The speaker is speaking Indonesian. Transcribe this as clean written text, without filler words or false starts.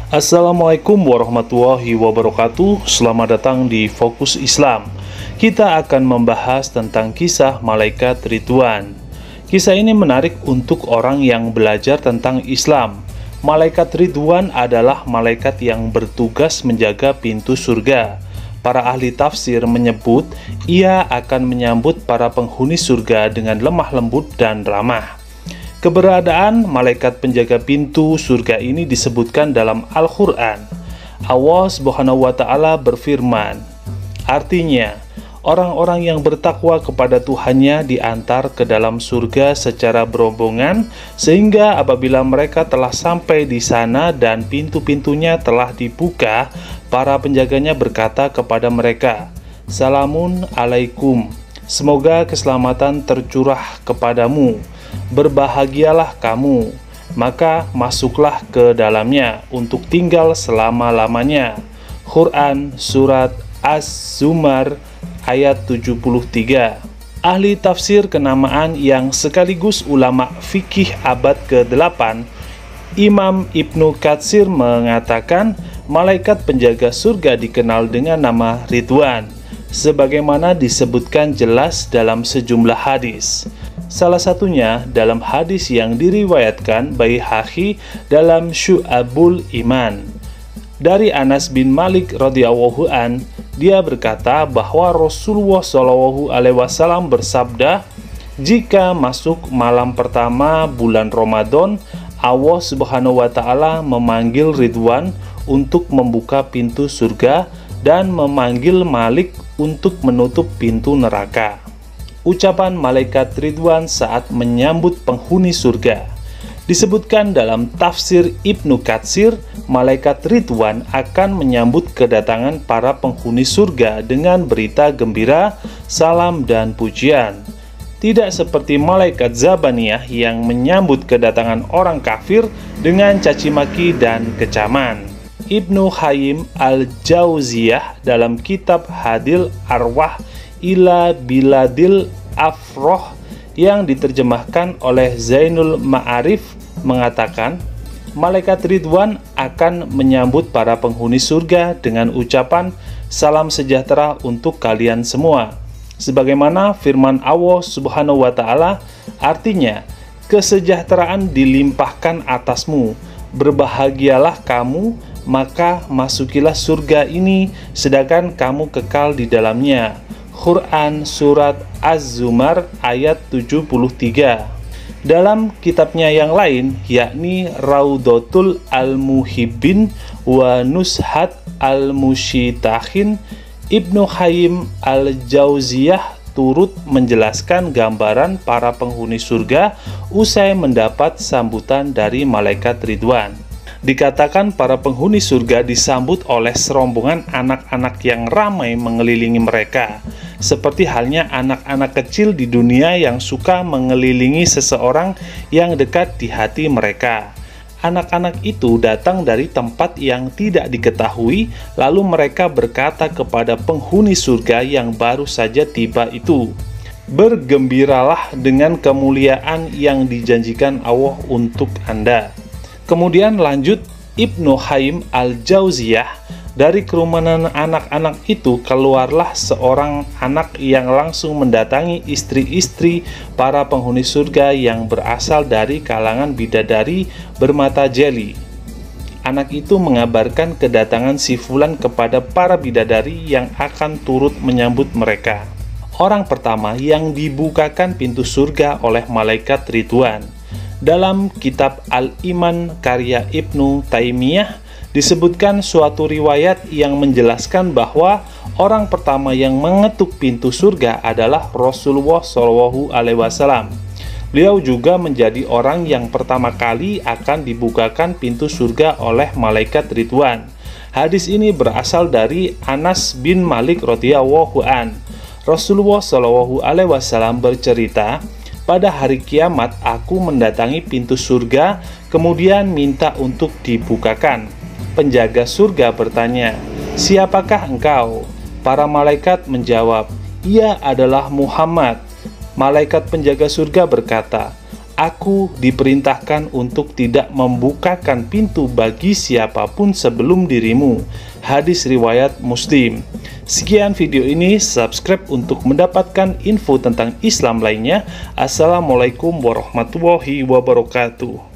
Assalamualaikum warahmatullahi wabarakatuh. Selamat datang di Fokus Islam. Kita akan membahas tentang kisah Malaikat Ridwan. Kisah ini menarik untuk orang yang belajar tentang Islam. Malaikat Ridwan adalah malaikat yang bertugas menjaga pintu surga. Para ahli tafsir menyebut ia akan menyambut para penghuni surga dengan lemah lembut dan ramah. Keberadaan malaikat penjaga pintu surga ini disebutkan dalam Al-Quran. Allah Subhanahu wa Ta'ala berfirman, artinya, orang-orang yang bertakwa kepada Tuhannya diantar ke dalam surga secara berombongan, sehingga apabila mereka telah sampai di sana dan pintu-pintunya telah dibuka, para penjaganya berkata kepada mereka, "Salamun alaikum, semoga keselamatan tercurah kepadamu. Berbahagialah kamu, maka masuklah ke dalamnya untuk tinggal selama-lamanya." Quran Surat Az-Zumar ayat 73. Ahli tafsir kenamaan yang sekaligus ulama fikih abad ke-8, Imam Ibnu Katsir mengatakan malaikat penjaga surga dikenal dengan nama Ridwan, sebagaimana disebutkan jelas dalam sejumlah hadis. Salah satunya dalam hadis yang diriwayatkan Baihaqi dalam Syu'abul Iman. Dari Anas bin Malik radhiyallahu an, dia berkata bahwa Rasulullah SAW bersabda, jika masuk malam pertama bulan Ramadan, Allah Subhanahu wa Ta'ala memanggil Ridwan untuk membuka pintu surga dan memanggil Malik untuk menutup pintu neraka. Ucapan malaikat Ridwan saat menyambut penghuni surga disebutkan dalam tafsir Ibnu Katsir, malaikat Ridwan akan menyambut kedatangan para penghuni surga dengan berita gembira, salam, dan pujian. Tidak seperti malaikat Zabaniyah yang menyambut kedatangan orang kafir dengan caci maki dan kecaman. Ibnu Qayyim al-Jauziyah dalam kitab Hadil Arwah ila Biladil Afroh yang diterjemahkan oleh Zainul Ma'arif mengatakan, malaikat Ridwan akan menyambut para penghuni surga dengan ucapan salam sejahtera untuk kalian semua, sebagaimana firman Allah Subhanahu wa Ta'ala, artinya kesejahteraan dilimpahkan atasmu, berbahagialah kamu, maka masukilah surga ini sedangkan kamu kekal di dalamnya. Quran Surat Az-Zumar ayat 73. Dalam kitabnya yang lain, yakni Raudatul Al-Muhibbin wa Nushat Al-Musyitahin, Ibnu Qayyim al-Jauziyah turut menjelaskan gambaran para penghuni surga usai mendapat sambutan dari malaikat Ridwan. Dikatakan para penghuni surga disambut oleh serombongan anak-anak yang ramai mengelilingi mereka, seperti halnya anak-anak kecil di dunia yang suka mengelilingi seseorang yang dekat di hati mereka. Anak-anak itu datang dari tempat yang tidak diketahui, lalu mereka berkata kepada penghuni surga yang baru saja tiba itu, "Bergembiralah dengan kemuliaan yang dijanjikan Allah untuk Anda." Kemudian lanjut Ibnu Qayyim al-Jauziyah, dari kerumunan anak-anak itu keluarlah seorang anak yang langsung mendatangi istri-istri para penghuni surga yang berasal dari kalangan bidadari bermata jeli. Anak itu mengabarkan kedatangan si Fulan kepada para bidadari yang akan turut menyambut mereka. Orang pertama yang dibukakan pintu surga oleh malaikat Ridwan. Dalam kitab Al-Iman karya Ibnu Taimiyah disebutkan suatu riwayat yang menjelaskan bahwa orang pertama yang mengetuk pintu surga adalah Rasulullah SAW. Beliau juga menjadi orang yang pertama kali akan dibukakan pintu surga oleh malaikat Ridwan. Hadis ini berasal dari Anas bin Malik radhiyallahu an. Rasulullah SAW bercerita, pada hari kiamat aku mendatangi pintu surga, kemudian minta untuk dibukakan. Penjaga surga bertanya, "Siapakah engkau?" Para malaikat menjawab, "Ia adalah Muhammad." Malaikat penjaga surga berkata, Aku diperintahkan untuk tidak membukakan pintu bagi siapapun sebelum dirimu. Hadis riwayat Muslim. Sekian video ini, subscribe untuk mendapatkan info tentang Islam lainnya. Assalamualaikum warahmatullahi wabarakatuh.